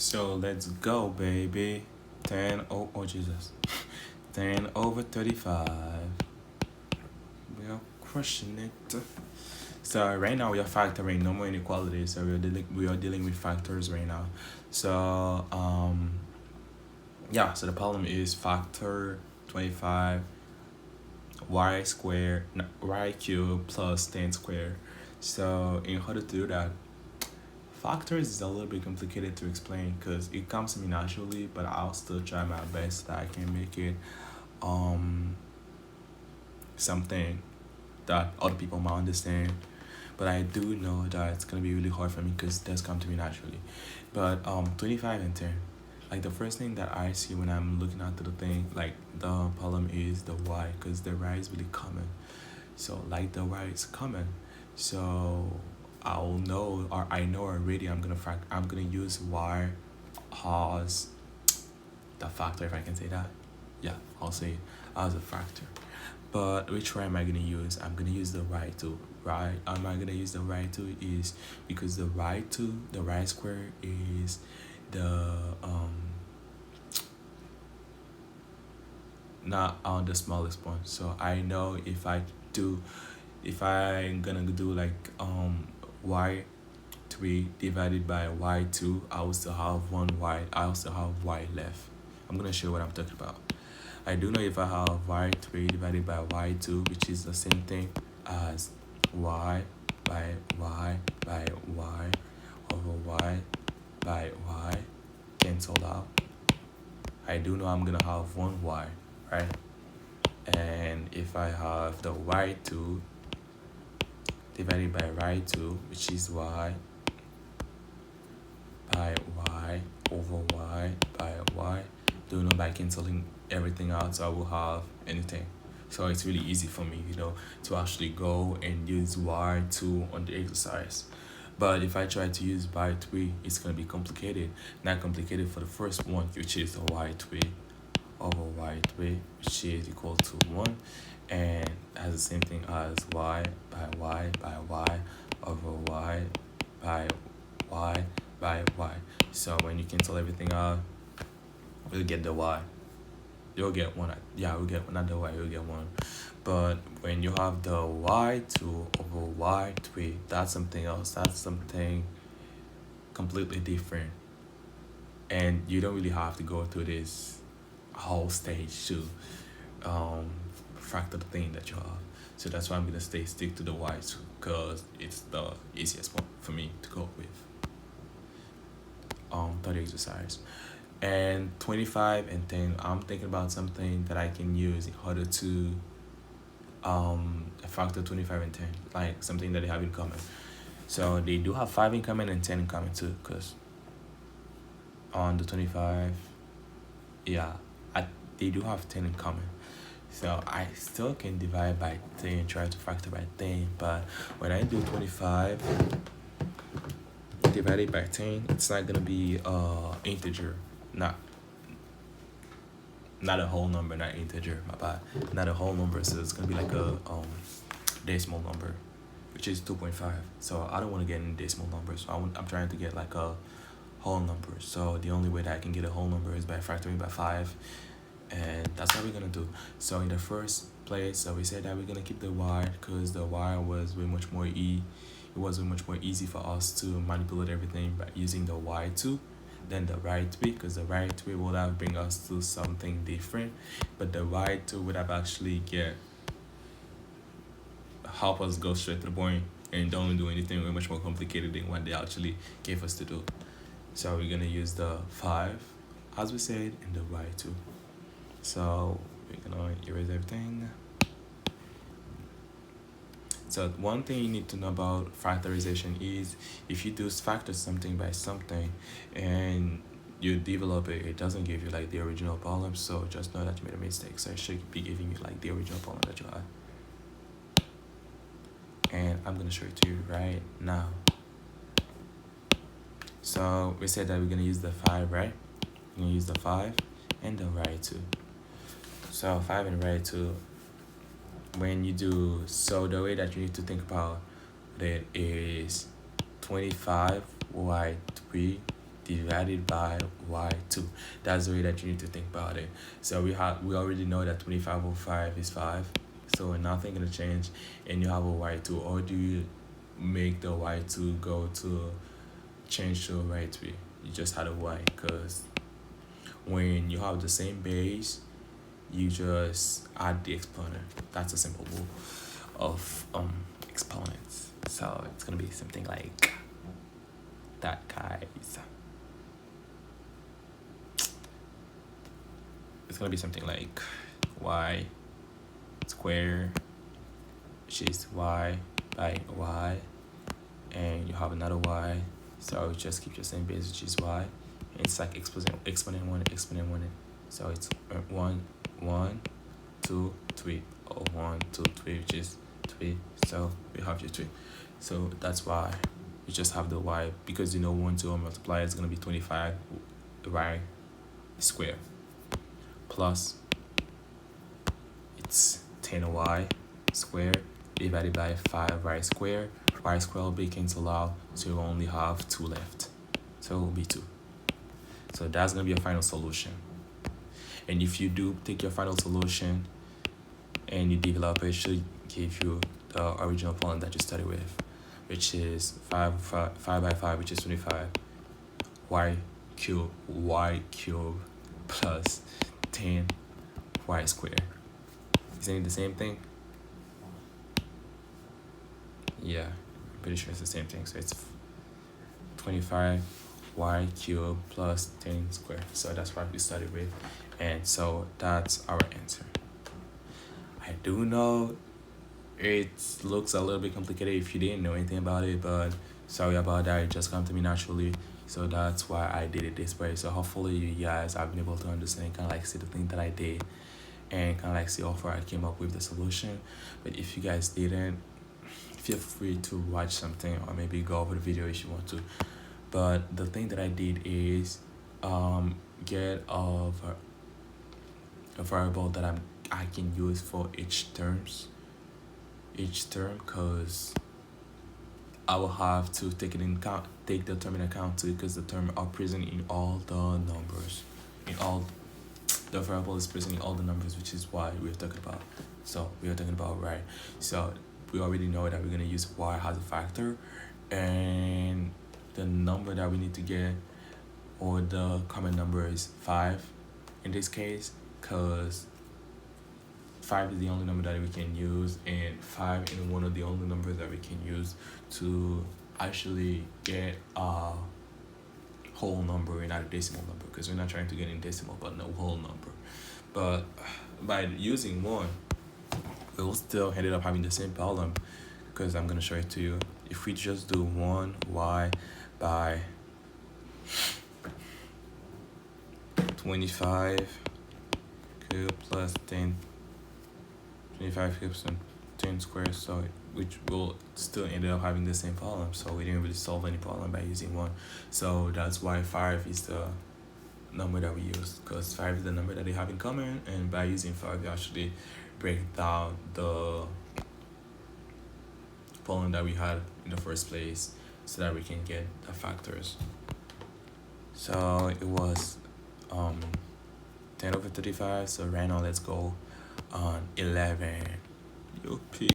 So let's go, baby. 10, oh Jesus. 10 over 35. We are crushing it. So right now we are factoring no more inequalities. So we are dealing with factors right now. So yeah, so the problem is factor 25 y squared y cubed plus 10 squared. So in order to do that, factors is a little bit complicated to explain because it comes to me naturally, but I'll still try my best that I can make it um something that other people might understand. But I do know that it's gonna be really hard for me because it does come to me naturally. But 25 and 10. Like the first thing that I see when I'm looking at the thing, like the problem is the y, because the y is really common. So like the y is common. So I'll know, or I know already I'm gonna use y as the factor, if I can say that. Yeah, I'll say it as a factor. But which y am I gonna use? I'm gonna use the right two. Right? Am I gonna use the right two? Is because the right two, the right square is the not on the smallest one. So I know if I'm gonna do like y three divided by y two, I will still have one y. I will still have y left. I'm gonna show you what I'm talking about. I do know if I have y3 divided by y2, which is the same thing as y by y by y over y by y cancelled out. I do know I'm gonna have one y, right? And if I have the y2 divided by y2, which is y by y over y by y, do know by cancelling everything out, so I will have anything. So it's really easy for me, to actually go and use y2 on the exercise. But if I try to use y3, it's going to be complicated. Not complicated for the first one, which is the y3 over y3, which is equal to 1, and has the same thing as y by y over y by y by y. So when you cancel everything out, we'll get the y. You'll get one. Yeah, we'll get another y. You'll get one. But when you have the y2 over y3, that's something else. That's something completely different. And you don't really have to go through this whole stage to factor the thing that you have. So that's why I'm gonna stick to the y2 because it's the easiest one for me to go with. 30 exercise. And 25 and 10, I'm thinking about something that I can use in order to factor 25 and 10, like something that they have in common. So they do have 5 in common and 10 in common too, because on the 25, yeah, they do have 10 in common. So I still can divide by 10 and try to factor by 10, but when I do 25 divided by 10, it's not gonna be integer, not a whole number, not integer, my bad, not a whole number. So it's gonna be like a decimal number, which is 2.5. So I don't want to get in decimal numbers. So I'm trying to get like a whole number. So the only way that I can get a whole number is by factoring by 5, and that's what we're gonna do. So in the first place, so we said that we're gonna keep the y because the y was way much more it was way much more easy for us to manipulate everything by using the y2 than the y3, because the y3 would have bring us to something different, but the y2 would have actually help us go straight to the point and don't do anything way much more complicated than what they actually gave us to do. So we're gonna use the 5 as we said in the y2. So we're gonna erase everything. So one thing you need to know about factorization is if you do factor something by something and you develop it, it doesn't give you like the original problem. So just know that you made a mistake. So it should be giving you like the original problem that you had. And I'm gonna show it to you right now. So we said that we're gonna use the 5, right? We're gonna use the 5 and the y2. So 5 and y2. When you do, so the way that you need to think about it is 25 y3 divided by y2. That's the way that you need to think about it. So we already know that 25 over 5 is 5, so nothing gonna change. And you have a y2, or do you make the y2 go to change to a y3? You just had a y, because when you have the same base, you just add the exponent. That's a simple rule of exponents. So it's gonna be something like that, guys. It's gonna be something like y square, which is y by y, and you have another y, so just keep your same base, which is y. It's like exponent one, exponent one, so it's 1 1 2 3, or 1 2 3, which is 3. So we have your 3. So that's why you just have the y, because 1 2 multiply is going to be 25 y square, plus it's 10y square divided by 5y square. Y square will be cancelled out, so you only have 2 left, so it will be 2. So that's going to be your final solution. And if you do take your final solution and you develop it, it should give you the original problem that you started with, which is 5 by 5, which is 25 y cube plus 10 y squared. Isn't it the same thing? Yeah, I'm pretty sure it's the same thing. So it's 25 y cube plus 10 squared. So that's what we started with, and so that's our answer. I do know it looks a little bit complicated if you didn't know anything about it, but sorry about that. It just come to me naturally, so that's why I did it this way. So hopefully you guys have been able to understand, kind of like see the thing that I did, and kind of like see how far I came up with the solution. But if you guys didn't, feel free to watch something, or maybe go over the video if you want to. But the thing that I did is get a variable that I can use for each term, because I will have to take the term in account too, because the term are present in all the numbers, the variable is present in all the numbers, which is why we're talking about. So we are talking about y. So we already know that we're gonna use y as a factor, and the number that we need to get, or the common number, is 5 in this case, because 5 is the only number that we can use, and 5 is one of the only numbers that we can use to actually get a whole number and not a decimal number, because we're not trying to get in decimal but no whole number. But by using 1, we'll still ended up having the same problem, because I'm going to show it to you. If we just do 1y by 25 cube plus 10, 25 cubes and 10 squares, so which will still end up having the same problem. So we didn't really solve any problem by using 1. So that's why 5 is the number that we use, because 5 is the number that they have in common, and by using 5 you actually break down the problem that we had in the first place, so that we can get the factors. So it was 10 over 35. So right now let's go on 11. Yuppie.